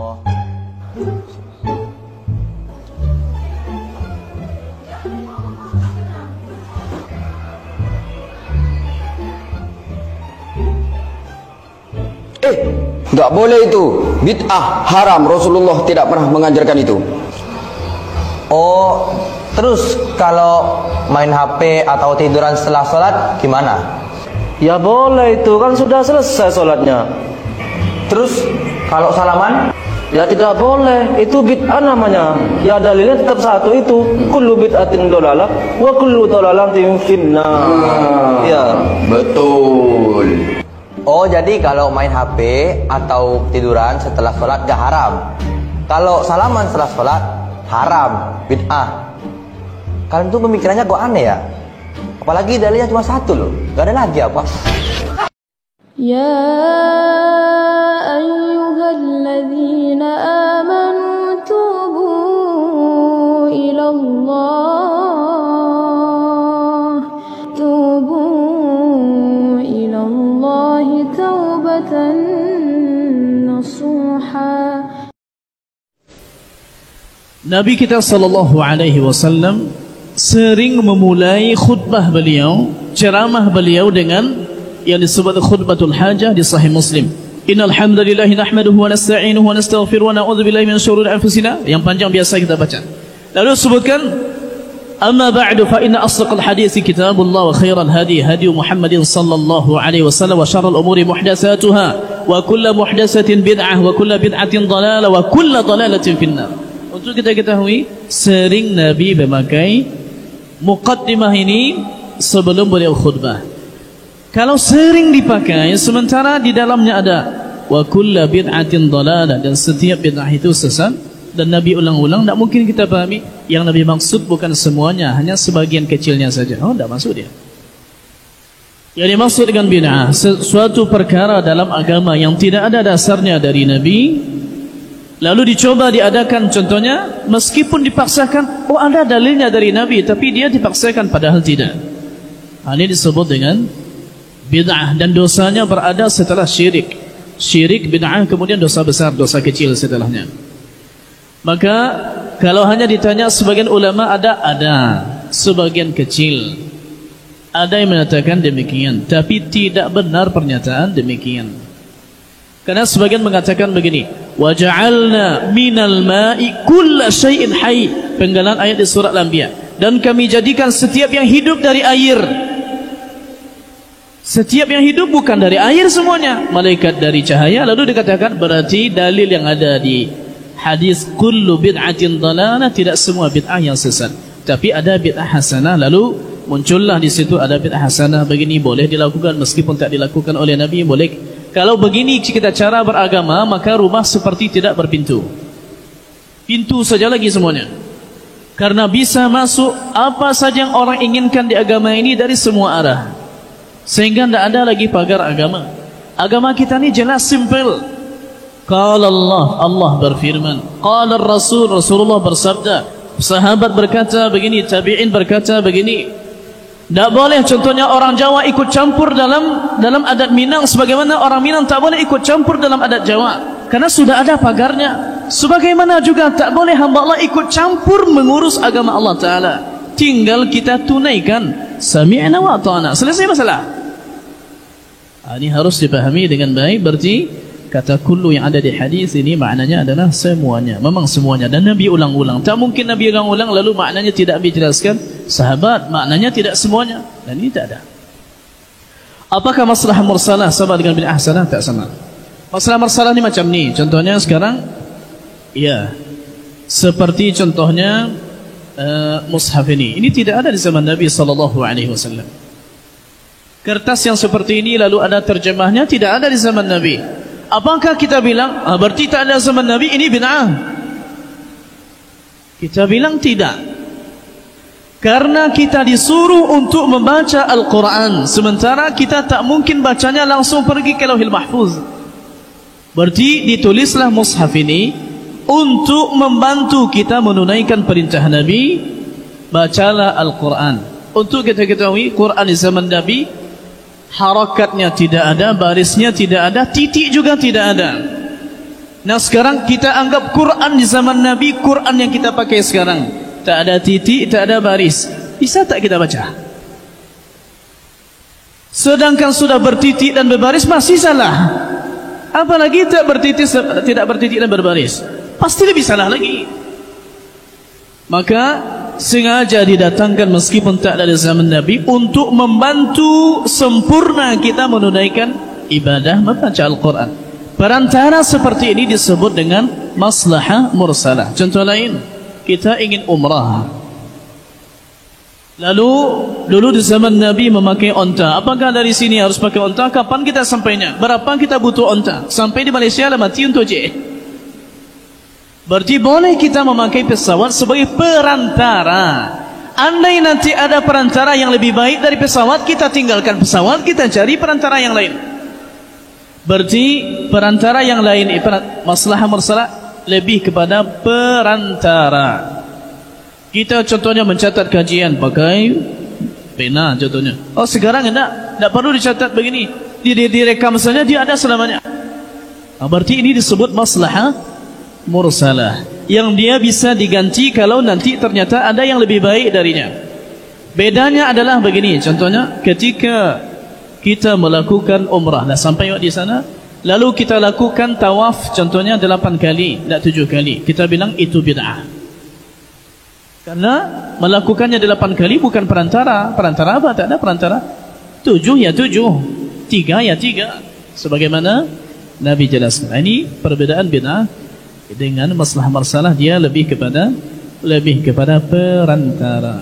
warahmatullah. Nggak boleh itu, bid'ah, haram. Rasulullah tidak pernah mengajarkan itu. Oh, terus kalau main HP atau tiduran setelah sholat gimana? Ya boleh itu, kan sudah selesai sholatnya. Terus kalau salaman? Ya tidak boleh, itu bid'ah namanya. Ya dalilnya tetap satu itu, kullu bid'atin dolalah wa kullu dolalatin finnar. Ya, Betul. Oh, jadi kalau main HP atau tiduran setelah sholat gak haram. Kalau salaman setelah sholat haram, bid'ah. Kalian tuh pemikirannya kok aneh ya? Apalagi dalilnya cuma satu loh, gak ada lagi apa? Ya ayyuhalladzina amanu tubu ilallah, tubu ilallahi taubatan nasuha. Nabi kita sallallahu alaihi wasallam sering memulai khutbah beliau, ceramah beliau dengan yang disebut khutbatul hajah di Sahih Muslim. Innal hamdalillahi nahmaduhu wa nasta'inuhu wa nastaghfiruh wa na'udzu billahi min shururi anfusina. Yang panjang biasa kita baca. Lalu sebutkan amma ba'du fa inna asdaqal hadits kitabullah wa khairal hadi hadi Muhammadin sallallahu alaihi wasallam wa syarrul umuri muhdatsatuha wa kullu muhdatsatin bid'ah wa kullu bid'atin dhalalah wa kullu dhalalatin finnar. Untuk kita ketahui sering Nabi memakai muqaddimah ini sebelum beliau khutbah. Kalau sering dipakai sementara di dalamnya ada wa kullu bid'atin dhalalah dan setiap bid'ah itu sesat dan Nabi ulang-ulang, tidak mungkin kita pahami yang Nabi maksud bukan semuanya, hanya sebagian kecilnya saja. Oh, tidak maksud dia. Yang dimaksud dengan bid'ah sesuatu perkara dalam agama yang tidak ada dasarnya dari Nabi lalu dicoba diadakan, contohnya meskipun dipaksakan, oh ada dalilnya dari Nabi, tapi dia dipaksakan padahal tidak. Ini disebut dengan bid'ah dan dosanya berada setelah syirik. Syirik, bid'ah, kemudian dosa besar, dosa kecil setelahnya. Maka kalau hanya ditanya sebagian ulama ada sebagian kecil. Ada yang mengatakan demikian, tapi tidak benar pernyataan demikian. Karena sebagian mengatakan begini, wa ja'alna minal ma'i kulla syai'in hayy, penggalan ayat di surat Al-Anbiya, dan kami jadikan setiap yang hidup dari air. Setiap yang hidup bukan dari air semuanya, malaikat dari cahaya. Lalu dikatakan berarti dalil yang ada di hadis kullu bid'atin dhalalah, tidak semua bid'ah yang sesat, tapi ada bid'ah hasanah. Lalu muncullah di situ ada bid'ah hasanah, begini boleh dilakukan meskipun tak dilakukan oleh Nabi, boleh. Kalau begini kita cara beragama, maka rumah seperti tidak berpintu. Pintu saja lagi semuanya. Karena bisa masuk apa saja yang orang inginkan di agama ini dari semua arah. Sehingga tidak ada lagi pagar agama. Agama kita ini jelas, simple. Qala Allah berfirman. Qala Rasul, Rasulullah bersabda. Sahabat berkata begini, tabi'in berkata begini. Tak boleh contohnya orang Jawa ikut campur dalam adat Minang, sebagaimana orang Minang tak boleh ikut campur dalam adat Jawa, karena sudah ada pagarnya. Sebagaimana juga tak boleh hamba Allah ikut campur mengurus agama Allah Ta'ala. Tinggal kita tunaikan sami'na wa ata'na, selesai masalah. Ini harus dipahami dengan baik. Berarti kata kullu yang ada di hadis ini maknanya adalah semuanya, memang semuanya. Dan Nabi ulang-ulang, tak mungkin Nabi ulang-ulang lalu maknanya tidak dijelaskan sahabat, maknanya tidak semuanya, dan ini tak ada. Apakah masalah mursalah sama dengan bid'ah hasanah? Tak sama. Masalah mursalah ini macam ni, contohnya sekarang ya, seperti contohnya mushaf ini tidak ada di zaman Nabi SAW. Kertas yang seperti ini lalu ada terjemahnya, tidak ada di zaman Nabi. Apakah kita bilang berarti tak ada zaman Nabi, ini bid'ah? Kita bilang tidak. Karena kita disuruh untuk membaca Al-Quran, sementara kita tak mungkin bacanya langsung pergi ke Lauhil Mahfuz. Berarti ditulislah mushaf ini untuk membantu kita menunaikan perintah Nabi, bacalah Al-Quran. Untuk kita ketahui, Quran di zaman Nabi harakatnya tidak ada, barisnya tidak ada, titik juga tidak ada. Nah sekarang kita anggap Quran di zaman Nabi, Quran yang kita pakai sekarang, tak ada titik, tak ada baris, bisa tak kita baca? Sedangkan sudah bertitik dan berbaris masih salah, apalagi tak bertitik, tidak bertitik dan berbaris, pasti lebih salah lagi. Maka sengaja didatangkan meskipun tak ada di zaman Nabi untuk membantu sempurna kita menunaikan ibadah membaca Al-Quran. Perantara seperti ini disebut dengan maslahah mursalah. Contoh lain, kita ingin umrah, lalu dulu di zaman Nabi memakai onta. Apakah dari sini harus pakai onta? Kapan kita sampainya? Berapa kita butuh onta? Sampai di Malaysia lah mati untuk je. Berarti boleh kita memakai pesawat sebagai perantara. Andai nanti ada perantara yang lebih baik dari pesawat, kita tinggalkan pesawat, kita cari perantara yang lain. Berarti perantara yang lain, maslahah mursalah, lebih kepada perantara. Kita contohnya mencatat kajian pakai pena contohnya. Oh sekarang tidak perlu dicatat begini, direkam saja, dia ada selamanya. Berarti ini disebut maslahah mursalah, yang dia bisa diganti kalau nanti ternyata ada yang lebih baik darinya. Bedanya adalah begini, contohnya ketika kita melakukan umrah, dah sampai di sana, lalu kita lakukan tawaf contohnya 8 kali, tidak 7 kali, kita bilang itu bid'ah. Karena melakukannya 8 kali bukan perantara. Perantara apa? Tak ada perantara. 7 ya 7, 3 ya 3, sebagaimana Nabi jelaskan. Ini perbedaan bid'ah dengan maslahah mursalah, dia lebih kepada perantara.